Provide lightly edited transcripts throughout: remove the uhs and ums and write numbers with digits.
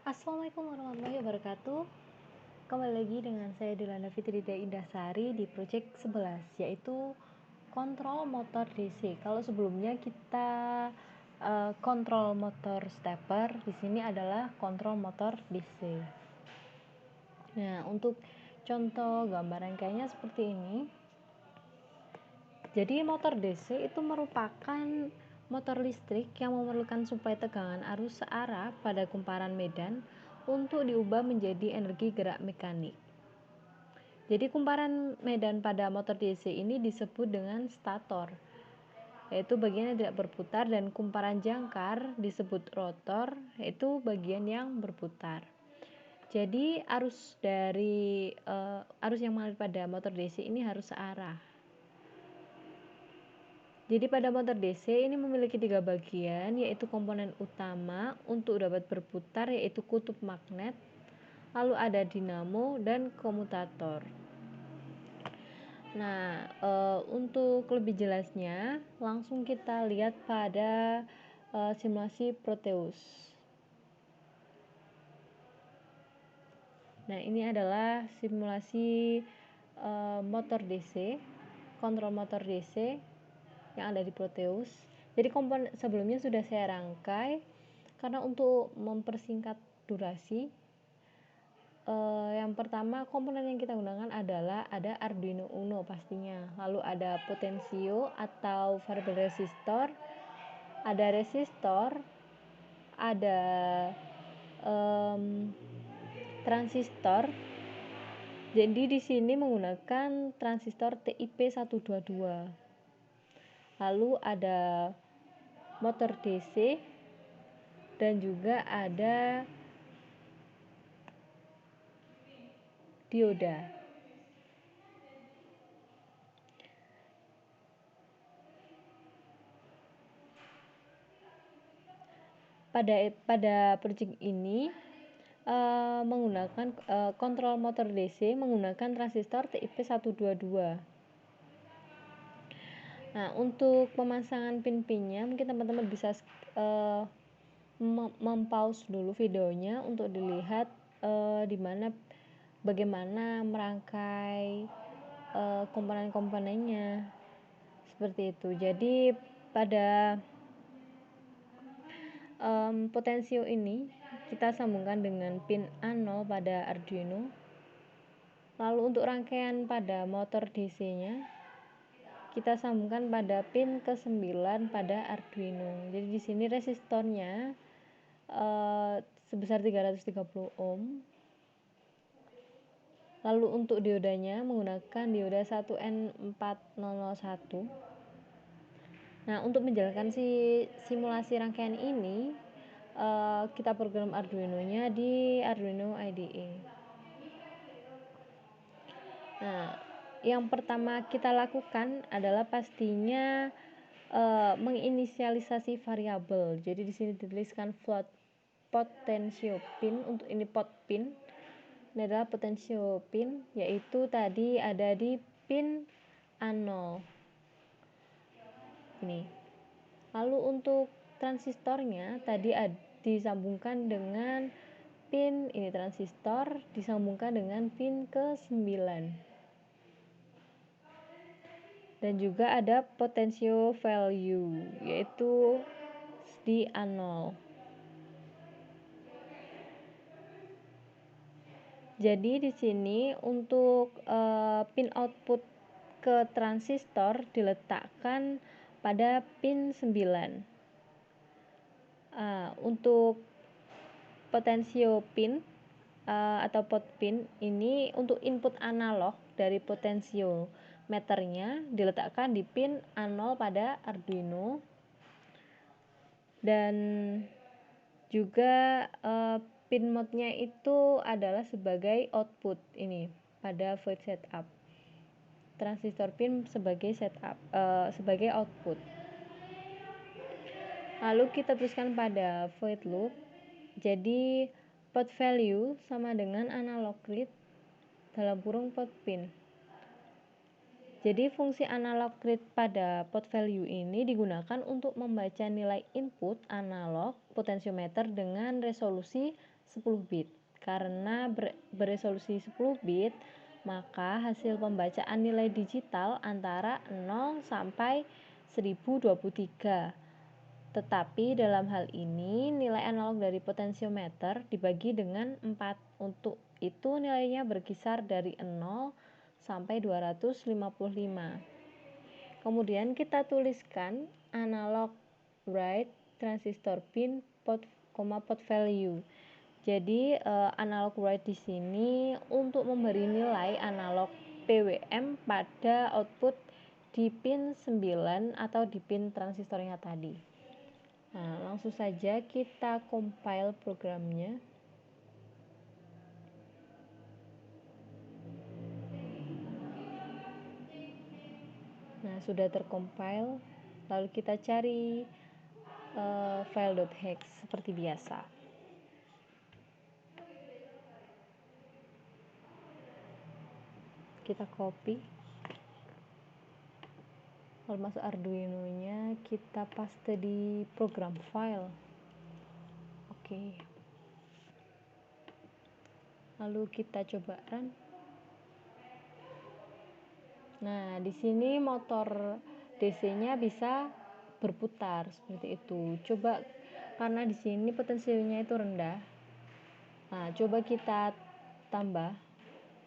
Assalamualaikum warahmatullahi wabarakatuh. Kembali lagi dengan saya Delana Fitrida Indahsari di project 11, yaitu kontrol motor DC. Kalau sebelumnya kita kontrol motor stepper, di sini adalah kontrol motor DC. Nah, untuk contoh gambar rangkaiannya seperti ini. Jadi motor DC itu merupakan motor listrik yang memerlukan suplai tegangan arus searah pada kumparan medan untuk diubah menjadi energi gerak mekanik. Jadi kumparan medan pada motor DC ini disebut dengan stator, yaitu bagian yang tidak berputar, dan kumparan jangkar disebut rotor, yaitu bagian yang berputar. Jadi arus yang mengalir pada motor DC ini harus searah. Jadi pada motor DC ini memiliki 3 bagian, yaitu komponen utama untuk dapat berputar, yaitu kutub magnet, lalu ada dinamo dan komutator. Nah, untuk lebih jelasnya langsung kita lihat pada simulasi Proteus. Nah, ini adalah simulasi motor DC, kontrol motor DC yang ada di Proteus. Jadi komponen sebelumnya sudah saya rangkai karena untuk mempersingkat durasi. Yang pertama, komponen yang kita gunakan adalah ada Arduino Uno pastinya, lalu ada potensio atau variabel resistor, ada resistor, ada transistor. Jadi di sini menggunakan transistor TIP122. Lalu ada motor DC dan juga ada dioda. Pada project ini menggunakan kontrol motor DC menggunakan transistor TIP122. Nah, untuk pemasangan pin-pinnya mungkin teman-teman bisa mempause dulu videonya untuk dilihat bagaimana merangkai komponen-komponennya seperti itu. Jadi pada potensio ini kita sambungkan dengan pin A0 pada Arduino. Lalu untuk rangkaian pada motor DC-nya kita sambungkan pada pin ke-9 pada Arduino. Jadi di sini resistornya sebesar 330 ohm. Lalu untuk diodanya menggunakan dioda 1N4001. Nah, untuk menjalankan simulasi rangkaian ini kita program Arduino-nya di Arduino IDE. Nah, yang pertama kita lakukan adalah pastinya menginisialisasi variabel. Jadi di sini dituliskan float potensio pin. Untuk ini pot pin. Ini adalah potensio pin, yaitu tadi ada di pin A0. Ini. Lalu untuk transistornya tadi disambungkan dengan pin ini, transistor disambungkan dengan pin ke-9. Dan juga ada potential value, yaitu di A0. Jadi di sini untuk pin output ke transistor diletakkan pada pin 9. Untuk potensio pin atau pot pin ini untuk input analog dari potensiometernya diletakkan di pin A0 pada Arduino. Dan juga pin mode-nya itu adalah sebagai output ini pada void setup. Transistor pin sebagai sebagai output. Lalu kita tuliskan pada void loop. Jadi pot value sama dengan analog read dalam kurung pot pin. Jadi fungsi analog read pada pot value ini digunakan untuk membaca nilai input analog potensiometer dengan resolusi 10 bit. Karena beresolusi 10 bit, maka hasil pembacaan nilai digital antara 0 sampai 1023. Tetapi dalam hal ini nilai analog dari potensiometer dibagi dengan 4. Untuk itu nilainya berkisar dari 0 sampai 255. Kemudian kita tuliskan analog write transistor pin pot value. Jadi analog write di sini untuk memberi nilai analog PWM pada output di pin 9 atau di pin transistornya tadi. Nah, langsung saja kita compile programnya. Nah, sudah tercompile. Lalu kita cari file.hex seperti biasa. Kita copy, lalu masuk Arduino-nya, kita paste di program file. Oke. Lalu kita coba run. Nah, di sini motor DC-nya bisa berputar seperti itu. Coba, karena di sini potensinya itu rendah. Nah, coba kita tambah,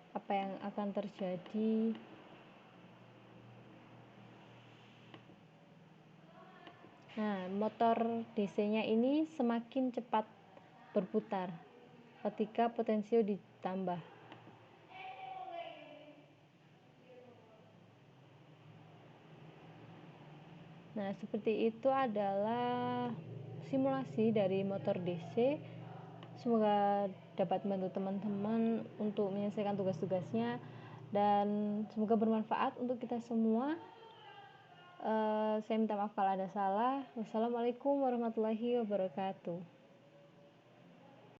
apa yang akan terjadi? Nah, motor DC-nya ini semakin cepat berputar ketika potensio ditambah. Nah, seperti itu adalah simulasi dari motor DC. Semoga dapat membantu teman-teman untuk menyelesaikan tugas-tugasnya dan semoga bermanfaat untuk kita semua. Saya minta maaf kalau ada salah. Wassalamualaikum warahmatullahi wabarakatuh.